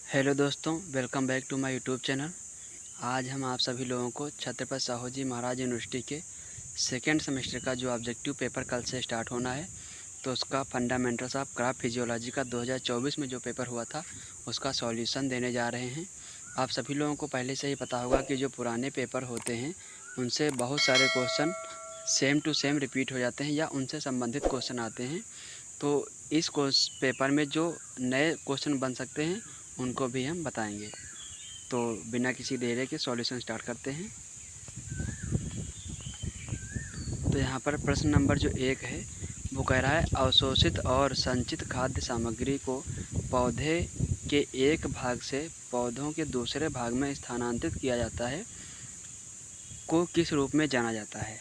Hello दोस्तों, welcome back to my YouTube channel. आज हम आप सभी लोगों को छत्रपति साहू जी महाराज यूनिवर्सिटी के सेकेंड सेमेस्टर का जो ऑब्जेक्टिव पेपर कल से स्टार्ट होना है, तो उसका फंडामेंटल्स ऑफ क्राफ्ट फिजियोलॉजी का 2024 में जो पेपर हुआ था उसका सॉल्यूशन देने जा रहे हैं। आप सभी लोगों को पहले से ही पता होगा कि जो पुराने पेपर होते हैं उनसे बहुत सारे question same to same repeat हो जाते हैं या उनसे संबंधित क्वेश्चन आते हैं। तो इस पेपर में जो नए क्वेश्चन बन सकते हैं उनको भी हम बताएंगे। तो बिना किसी देरी के सॉल्यूशन स्टार्ट करते हैं। तो यहाँ पर प्रश्न नंबर जो 1 है वो कह रहा है, अवशोषित और संचित खाद्य सामग्री को पौधे के एक भाग से पौधों के दूसरे भाग में स्थानांतरित किया जाता है को किस रूप में जाना जाता है।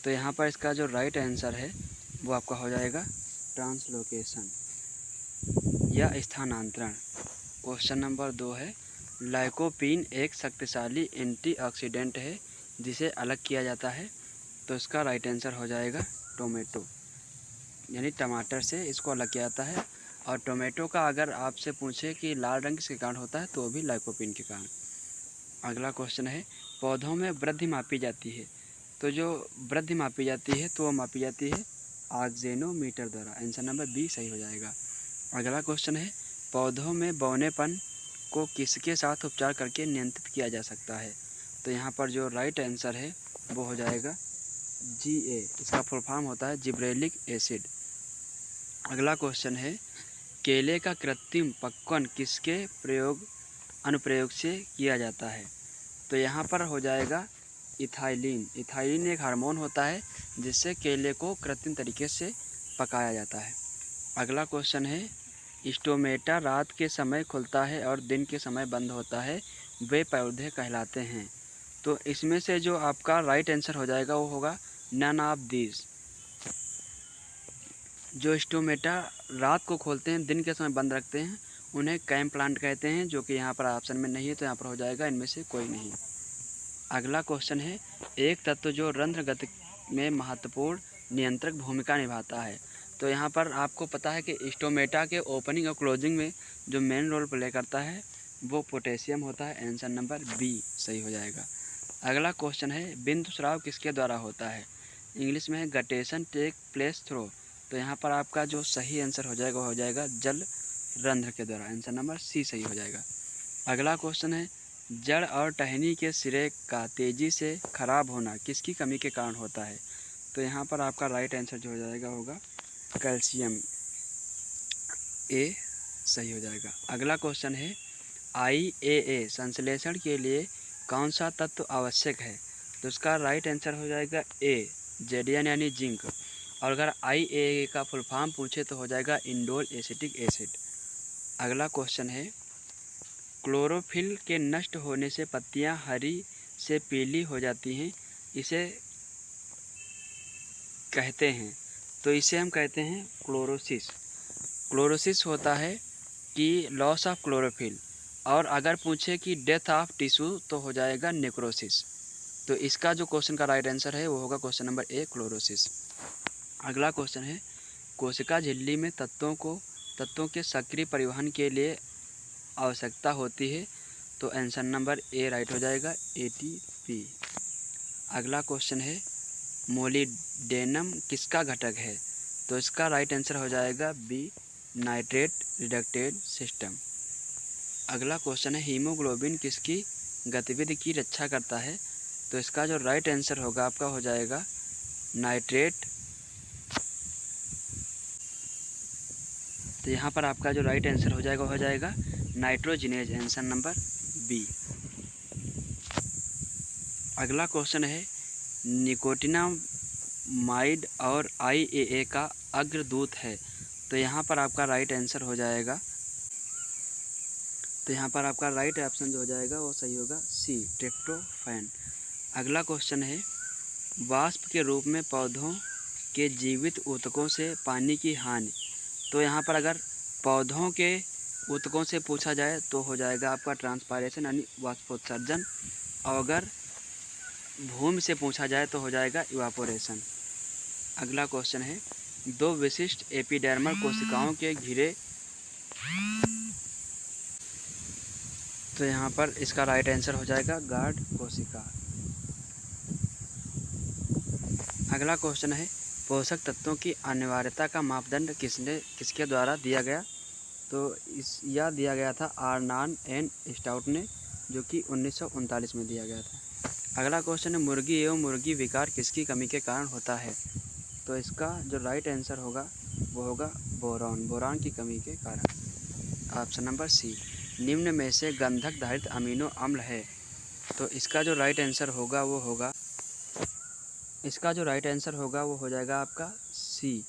तो यहाँ पर इसका जो राइट आंसर है वो आपका हो जाएगा ट्रांसलोकेशन या स्थानांतरण। क्वेश्चन नंबर 2 है, लाइकोपीन एक शक्तिशाली एंटीऑक्सीडेंट है जिसे अलग किया जाता है। तो इसका राइट आंसर हो जाएगा टोमेटो, यानी टमाटर से इसको अलग किया जाता है। और टोमेटो का अगर आपसे पूछे कि लाल रंग किसके कारण होता है तो वो भी लाइकोपीन के कारण। अगला क्वेश्चन है, पौधों में वृद्धि मापी जाती है। तो जो वृद्धि मापी जाती है तो वो मापी जाती है ऑक्जेनोमीटर द्वारा। आंसर नंबर बी सही हो जाएगा। अगला क्वेश्चन है, पौधों में बौनेपन को किसके साथ उपचार करके नियंत्रित किया जा सकता है। तो यहाँ पर जो राइट आंसर है वो हो जाएगा GA। इसका फुल फॉर्म होता है जिब्रेलिक एसिड। अगला क्वेश्चन है, केले का कृत्रिम पक्वन किसके अनुप्रयोग से किया जाता है। तो यहाँ पर हो जाएगा इथाइलिन। इथाइलिन एक हार्मोन होता है जिससे केले को कृत्रिम तरीके से पकाया जाता है। अगला क्वेश्चन है, स्टोमेटा रात के समय खुलता है और दिन के समय बंद होता है, वे पौधे कहलाते हैं। तो इसमें से जो आपका राइट आंसर हो जाएगा वो होगा नन ऑफ दीज। जो स्टोमेटा रात को खोलते हैं दिन के समय बंद रखते हैं उन्हें कैम प्लांट कहते हैं, जो कि यहाँ पर ऑप्शन में नहीं है, तो यहाँ पर हो जाएगा इनमें से कोई नहीं। अगला क्वेश्चन है, एक तत्व जो रंध्र गति में महत्वपूर्ण नियंत्रक भूमिका निभाता है। तो यहाँ पर आपको पता है कि स्टोमेटा के ओपनिंग और क्लोजिंग में जो मेन रोल प्ले करता है वो पोटेशियम होता है। आंसर नंबर बी सही हो जाएगा। अगला क्वेश्चन है, बिंदु स्राव किसके द्वारा होता है। इंग्लिश में है गटेशन टेक प्लेस थ्रो। तो यहाँ पर आपका जो सही आंसर हो जाएगा जल रंध्र के द्वारा। आंसर नंबर सी सही हो जाएगा। अगला क्वेश्चन है, जड़ और टहनी के सिरे का तेज़ी से खराब होना किसकी कमी के कारण होता है। तो यहाँ पर आपका राइट आंसर जो हो जाएगा होगा कैल्शियम। ए सही हो जाएगा। अगला क्वेश्चन है, IAA संश्लेषण के लिए कौन सा तत्व आवश्यक है। तो उसका राइट आंसर हो जाएगा ए जेडियन यानी जिंक। और अगर IAA का फुल फॉर्म पूछे तो हो जाएगा इंडोल एसिटिक एसिड। अगला क्वेश्चन है, क्लोरोफिल के नष्ट होने से पत्तियां हरी से पीली हो जाती हैं, इसे कहते हैं। तो इसे हम कहते हैं क्लोरोसिस। क्लोरोसिस होता है कि लॉस ऑफ क्लोरोफिल। और अगर पूछे कि डेथ ऑफ टिश्यू तो हो जाएगा नेक्रोसिस। तो इसका जो क्वेश्चन का राइट आंसर है वो होगा क्वेश्चन नंबर ए क्लोरोसिस। अगला क्वेश्चन है, कोशिका झिल्ली में तत्वों के सक्रिय परिवहन के लिए आवश्यकता होती है। तो आंसर नंबर ए राइट हो जाएगा ATP। अगला क्वेश्चन है, मोलिडेनम किसका घटक है। तो इसका राइट आंसर हो जाएगा बी नाइट्रेट रिडक्टेज सिस्टम। अगला क्वेश्चन है, हीमोग्लोबिन किसकी गतिविधि की रक्षा करता है। तो इसका जो राइट आंसर होगा आपका हो जाएगा नाइट्रेट। तो यहाँ पर आपका जो राइट आंसर हो जाएगा नाइट्रोजिनेज। Answer number B. अगला क्वेश्चन है, निकोटिनामाइड और IAA का अग्रदूत है। तो यहाँ पर आपका राइट आंसर हो जाएगा, तो यहाँ पर आपका राइट ऑप्शन जो हो जाएगा वो सही होगा सी ट्रिप्टोफैन। अगला क्वेश्चन है, वाष्प के रूप में पौधों के जीवित ऊतकों से पानी की हानि। तो यहाँ पर अगर पौधों के ऊतकों से पूछा जाए तो हो जाएगा आपका ट्रांसपायरेशन यानी वाष्पोत्सर्जन। और अगर भूमि से पूछा जाए तो हो जाएगा इवापोरेशन। अगला क्वेश्चन है, दो विशिष्ट एपिडर्मल कोशिकाओं के घेरे तो यहाँ पर इसका राइट आंसर हो जाएगा गार्ड कोशिका। अगला क्वेश्चन है, पोषक तत्वों की अनिवार्यता का मापदंड किसके द्वारा दिया गया? तो यह दिया गया था आर्नॉन एंड स्टाउट ने, जो कि 1939 में दिया गया था। अगला क्वेश्चन है, मुर्गी एवं मुर्गी विकार किसकी कमी के कारण होता है? तो इसका जो राइट आंसर होगा वो होगा बोरान की कमी के कारण। Option number C. निम्न में से गंधक धारित अमीनो अम्ल है, तो इसका जो राइट आंसर होगा वो हो जाएगा आपका सी,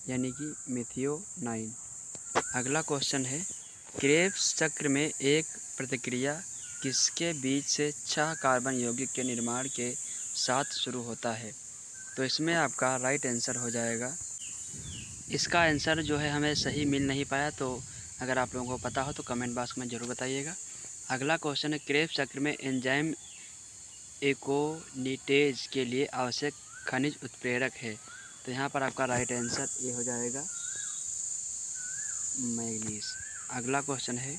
यानी कि मेथियोनाइन। अगला क्वेश्चन है, क्रेब्स चक्र में एक प्रतिक्रिया किसके बीच से 6 कार्बन यौगिक के निर्माण के साथ शुरू होता है? तो इसमें आपका राइट आंसर हो जाएगा, इसका आंसर जो है हमें सही मिल नहीं पाया, तो अगर आप लोगों को पता हो तो कमेंट बॉक्स में ज़रूर बताइएगा। अगला क्वेश्चन है, क्रेब्स चक्र में एंजाइम एकोनिटेज के लिए आवश्यक खनिज उत्प्रेरक है, तो यहाँ पर आपका राइट आंसर ये हो जाएगा मैग्नीज। अगला क्वेश्चन है,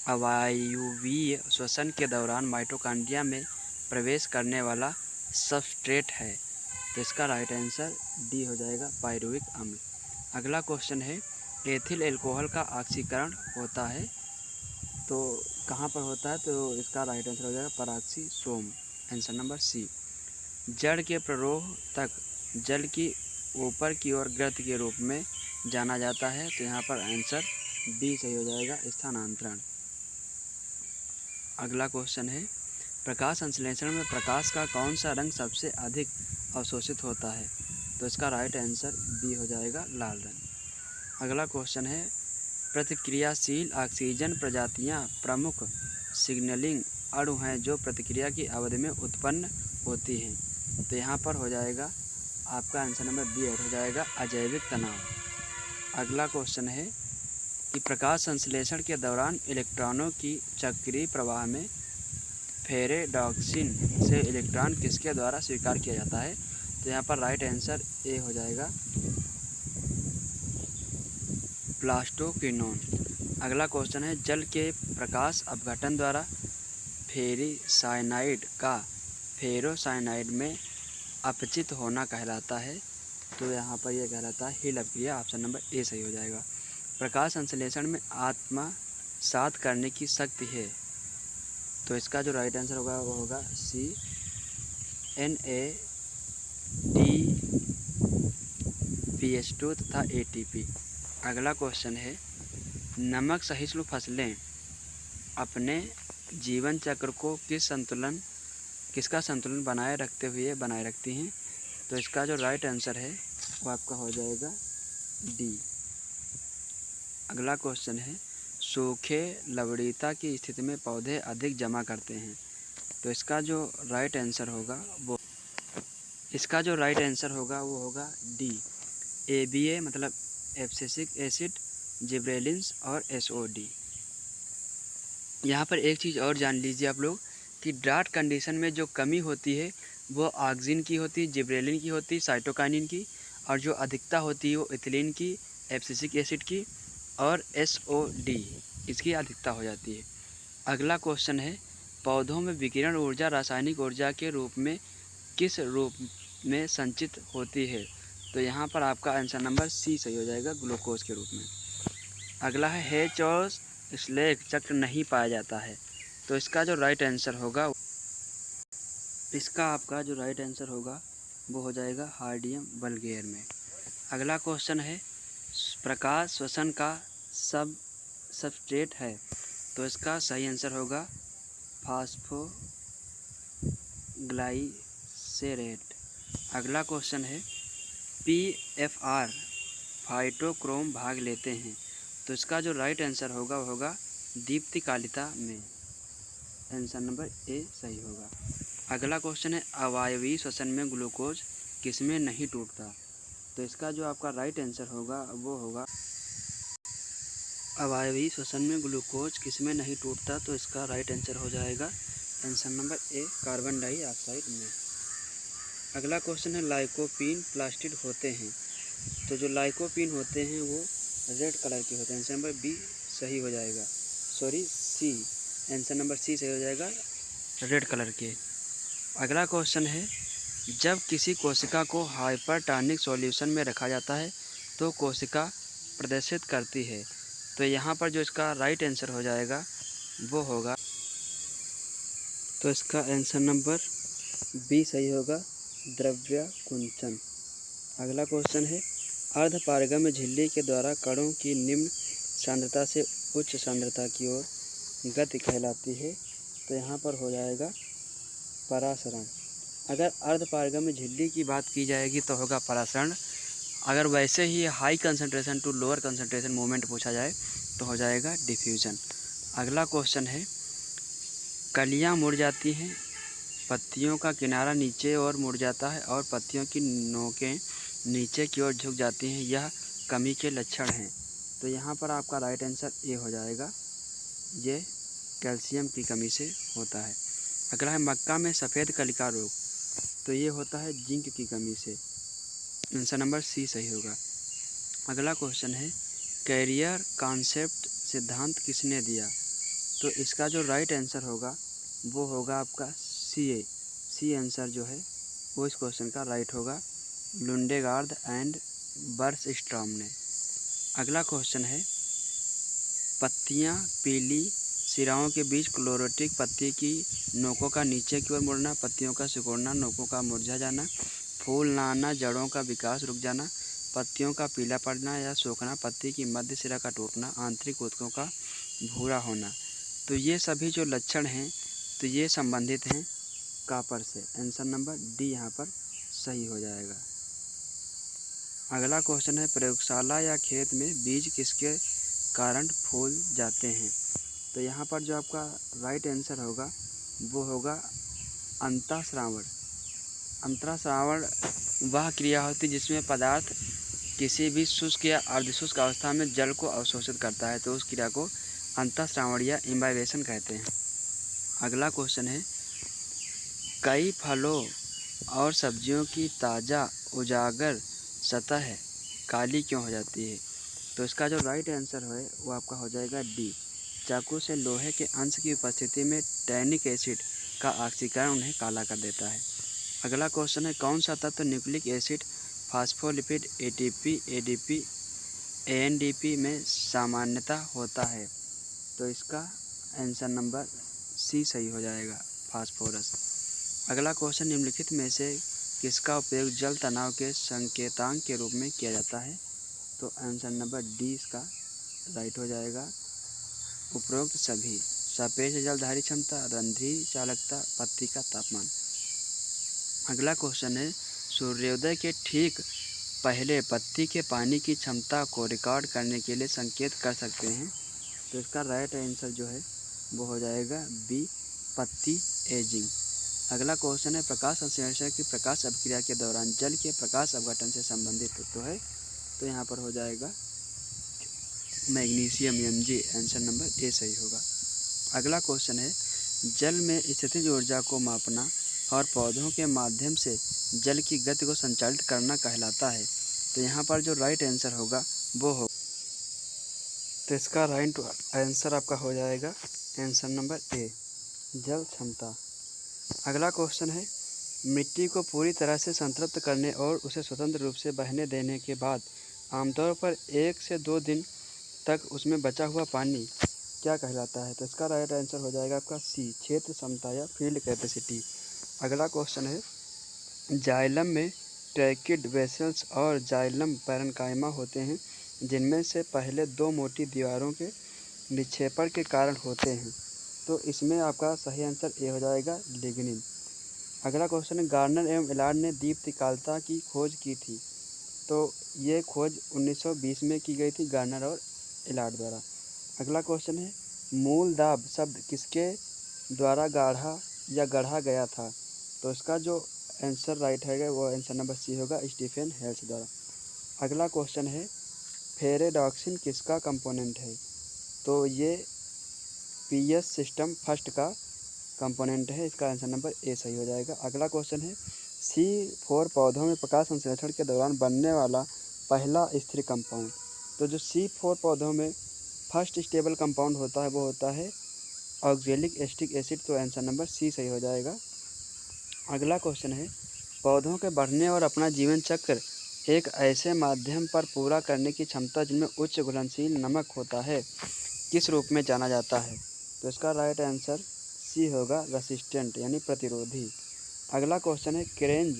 अवायवीय श्वसन के दौरान माइटोकॉन्ड्रिया में प्रवेश करने वाला सबस्ट्रेट है, तो इसका राइट आंसर डी हो जाएगा पायरुविक अम्ल। अगला क्वेश्चन है, एथिल अल्कोहल का ऑक्सीकरण होता है, तो कहाँ पर होता है? तो इसका राइट आंसर हो जाएगा पराक्सीसोम, आंसर नंबर सी। जड़ के प्ररोह तक जल की ऊपर की ओर गर्त के रूप में जाना जाता है, तो यहाँ पर आंसर बी सही हो जाएगा स्थानांतरण। अगला क्वेश्चन है, प्रकाश संश्लेषण में प्रकाश का कौन सा रंग सबसे अधिक अवशोषित होता है? तो इसका राइट आंसर बी हो जाएगा लाल रंग। अगला क्वेश्चन है, प्रतिक्रियाशील ऑक्सीजन प्रजातियां प्रमुख सिग्नलिंग अणु हैं जो प्रतिक्रिया की अवधि में उत्पन्न होती हैं, तो यहाँ पर हो जाएगा आपका आंसर नंबर बी हो जाएगा अजैविक तनाव। अगला क्वेश्चन है कि प्रकाश संश्लेषण के दौरान इलेक्ट्रॉनों की चक्रीय प्रवाह में फेरेडॉक्सिन से इलेक्ट्रॉन किसके द्वारा स्वीकार किया जाता है? तो यहाँ पर राइट आंसर ए हो जाएगा प्लास्टोक्विनोन। अगला क्वेश्चन है, जल के प्रकाश अपघटन द्वारा फेरिसाइनाइड का फेरोसाइनाइड में अपचित होना कहलाता है, तो यहाँ पर यह कहलाता है हिल अपक्रिया, ऑप्शन नंबर ए सही हो जाएगा। प्रकाश संश्लेषण में आत्मसात करने की शक्ति है, तो इसका जो राइट आंसर होगा वो होगा सी NADPH2 तथा ATP। अगला क्वेश्चन है, नमक सहिष्णु फसलें अपने जीवन चक्र को किसका संतुलन बनाए रखती हैं? तो इसका जो राइट आंसर है वो आपका हो जाएगा डी। अगला क्वेश्चन है, सूखे लवणीयता की स्थिति में पौधे अधिक जमा करते हैं, तो इसका जो राइट आंसर होगा वो होगा डी ABA, मतलब एब्सिसिक एसिड, जिब्रेलिन्स और SOD। यहाँ पर एक चीज़ और जान लीजिए आप लोग कि ड्राउट कंडीशन में जो कमी होती है वो ऑक्सिन की होती है, जिब्रेलिन की होती है, साइटोकाइनिन की, और जो अधिकता होती है वो इथिलीन की, एब्सिसिक एसिड की और SOD इसकी अधिकता हो जाती है। अगला क्वेश्चन है, पौधों में विकिरण ऊर्जा रासायनिक ऊर्जा के रूप में किस रूप में संचित होती है? तो यहाँ पर आपका आंसर नंबर सी सही हो जाएगा, ग्लूकोज के रूप में। अगला है, हेच और स्लेग चक्र नहीं पाया जाता है, तो इसका जो राइट आंसर होगा वो हो जाएगा हार्डियम वल्गेर में। अगला क्वेश्चन है, प्रकाश श्वसन का सबस्ट्रेट है, तो इसका सही आंसर होगा फास्फोग्लाइसेरेट। अगला क्वेश्चन है, PFR फाइटोक्रोम भाग लेते हैं, तो इसका जो राइट आंसर होगा वो होगा दीप्तिकालिता में, आंसर नंबर ए सही होगा। अगला क्वेश्चन है, अवायवीय श्वसन में ग्लूकोज किसमें नहीं टूटता? तो इसका जो आपका राइट आंसर होगा वो होगा अवायवीय श्वसन में ग्लूकोज किसमें नहीं टूटता, तो इसका राइट आंसर हो जाएगा answer number A carbon dioxide में। अगला क्वेश्चन है, लाइकोपीन प्लास्टिड होते हैं, तो जो लाइकोपीन होते हैं वो रेड कलर के होते हैं, आंसर नंबर बी सही हो जाएगा, सी। आंसर नंबर सी सही हो जाएगा, रेड कलर के। अगला क्वेश्चन है, जब किसी कोशिका को हाइपरटॉनिक सॉल्यूशन में रखा जाता है तो कोशिका प्रदर्शित करती है। तो यहाँ पर जो इसका राइट आंसर हो जाएगा वो होगा, तो इसका आंसर नंबर बी सही होगा, द्रव्य कुंचन। अगला क्वेश्चन है, अर्धपारगम्य झिल्ली के द्वारा कणों की निम्न सांद्रता से उच्च सांद्रता की ओर गति कहलाती है। तो यहाँ पर हो जाएगा परासरण। अगर अर्धपारगम्य झिल्ली की बात की जाएगी तो होगा परासरण। अगर वैसे ही high concentration to lower concentration movement पूछा जाए तो हो जाएगा डिफ्यूजन। अगला क्वेश्चन है, कलियाँ मुड़ जाती हैं, पत्तियों का किनारा नीचे और मुड़ जाता है और पत्तियों की नोकें नीचे की ओर झुक जाती हैं, यह कमी के लक्षण हैं। तो यहाँ पर आपका राइट आंसर ए हो जाएगा, ये कैल्शियम की कमी से होता है। अगला है, मक्का में सफ़ेद कलिका रोग, तो ये होता है जिंक की कमी से। आंसर नंबर सी सही होगा। अगला क्वेश्चन है, कैरियर कॉन्सेप्ट सिद्धांत किसने दिया? तो इसका जो राइट आंसर होगा वो होगा आपका सी आंसर जो है वो इस क्वेश्चन का राइट होगा, लुंडेगार्ड एंड बर्सस्ट्रॉम ने। अगला क्वेश्चन है, पत्तियां पीली सिराओं के बीच क्लोरोटिक, पत्ती की नोकों का नीचे की ओर मुड़ना, पत्तियों का सिकुड़ना, नोकों का मुरझा जाना, फूल ना आना, जड़ों का विकास रुक जाना, पत्तियों का पीला पड़ना या सूखना, पत्ती की मध्य सिरा का टूटना, आंतरिक ऊतकों का भूरा होना। तो ये सभी जो लक्षण हैं तो ये संबंधित हैं कापर से। आंसर नंबर डी यहाँ पर सही हो जाएगा। अगला क्वेश्चन है, प्रयोगशाला या खेत में बीज किसके कारण फूल जाते हैं? तो यहाँ पर जो आपका राइट आंसर होगा वो होगा अंतःस्रावण। अंतःस्रावण वह क्रिया होती है जिसमें पदार्थ किसी भी शुष्क या अर्धशुष्क अवस्था में जल को अवशोषित करता है, तो उस क्रिया को अंतःस्रावण या इम्बाइवेशन कहते हैं। अगला क्वेश्चन है, कई फलों और सब्जियों की ताज़ा उजागर सतह काली क्यों हो जाती है? तो इसका जो राइट आंसर है वो आपका हो जाएगा डी, चाकू से लोहे के अंश की उपस्थिति में टैनिक एसिड का ऑक्सीकरण उन्हें काला कर देता है। अगला क्वेश्चन है, कौन सा तत्व nucleic acid, phospholipid, ATP, ADP, NADP में सामान्यतः होता है? तो इसका आंसर नंबर सी सही हो जाएगा, फास्फोरस। अगला क्वेश्चन, निम्नलिखित में से किसका उपयोग जल तनाव के संकेतांक के रूप में किया जाता है? तो आंसर नंबर डी इसका राइट हो जाएगा, उपरोक्त सभी। सापेक्ष जलधारी क्षमता, रंध्रीय चालकता, पत्ती का तापमान। अगला क्वेश्चन है, सूर्योदय के ठीक पहले पत्ती के पानी की क्षमता को रिकॉर्ड करने के लिए संकेत कर सकते हैं? तो इसका राइट आंसर जो है वो हो जाएगा बी, पत्ती एजिंग। अगला क्वेश्चन है, प्रकाश संश्लेषण की प्रकाश अभिक्रिया के दौरान जल के प्रकाश अपघटन से संबंधित तत्व है? तो यहाँ पर हो जाएगा magnesium Mg। Answer number A सही होगा। अगला क्वेश्चन है, जल में स्थितिज ऊर्जा को मापना और पौधों के माध्यम से जल की गति को संचालित करना कहलाता है। तो यहाँ पर जो राइट आंसर होगा वो हो, तो इसका राइट आंसर आपका हो जाएगा आंसर नंबर ए, जल क्षमता। अगला क्वेश्चन है, मिट्टी को पूरी तरह से संतृप्त करने और उसे स्वतंत्र रूप से बहने देने के बाद आमतौर पर 1 से 2 दिन तक उसमें बचा हुआ पानी क्या कहलाता है? तो इसका राइट आंसर हो जाएगा आपका सी, क्षेत्र क्षमता या फील्ड कैपेसिटी। अगला क्वेश्चन है, जाइलम में ट्रैकिड वेसल्स और जाइलम पैरेन्काइमा होते हैं जिनमें से पहले 2 मोटी दीवारों के विक्षेपण के कारण होते हैं। तो इसमें आपका सही आंसर ए हो जाएगा, लिग्निन। अगला क्वेश्चन है, गार्नर एवं इलार्ड ने दीप्तिकालता की खोज की थी? तो ये खोज 1920 में की गई थी गार्नर और इलार्ड द्वारा। अगला क्वेश्चन है, मूल दाब शब्द किसके द्वारा गढ़ा गया था? तो इसका जो आंसर राइट है वो आंसर नंबर सी होगा, स्टीफन हेल्स द्वारा। अगला क्वेश्चन है, फेरेडॉक्सिन किसका कंपोनेंट है? तो ये पीएस सिस्टम फर्स्ट का कंपोनेंट है, इसका आंसर नंबर ए सही हो जाएगा। अगला क्वेश्चन है, C4 पौधों में प्रकाश संश्लेषण के दौरान बनने वाला पहला स्थिर कंपाउंड। तो जो C4 पौधों में फर्स्ट स्टेबल कंपाउंड होता है वो होता है ऑक्जेलिक एसिटिक एसिड, तो आंसर नंबर सी सही हो जाएगा। अगला क्वेश्चन है, पौधों के बढ़ने और अपना जीवन चक्र एक ऐसे माध्यम पर पूरा करने की क्षमता जिनमें उच्च घुलनशील नमक होता है किस रूप में जाना जाता है? तो इसका राइट आंसर सी होगा, रेसिस्टेंट यानी प्रतिरोधी। अगला क्वेश्चन है, क्रेंज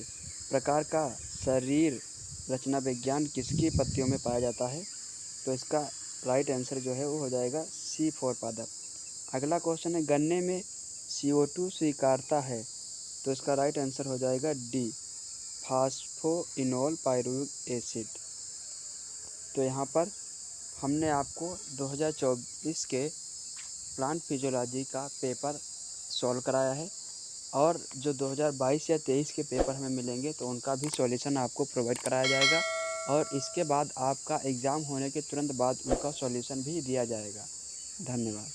प्रकार का शरीर रचना विज्ञान किसकी पत्तियों में पाया जाता है? तो इसका राइट आंसर जो है वो हो जाएगा सी फॉर पादप। अगला क्वेश्चन है, गन्ने में CO2 स्वीकारता है, तो इसका राइट आंसर हो जाएगा डी, फास्फोइनोल पायरुविक एसिड। तो यहाँ पर हमने आपको 2024 के प्लांट फिजियोलॉजी का पेपर सॉल्व कराया है, और जो 2022 या 23 के पेपर हमें मिलेंगे तो उनका भी सॉल्यूशन आपको प्रोवाइड कराया जाएगा, और इसके बाद आपका एग्ज़ाम होने के तुरंत बाद उनका सॉल्यूशन भी दिया जाएगा। धन्यवाद।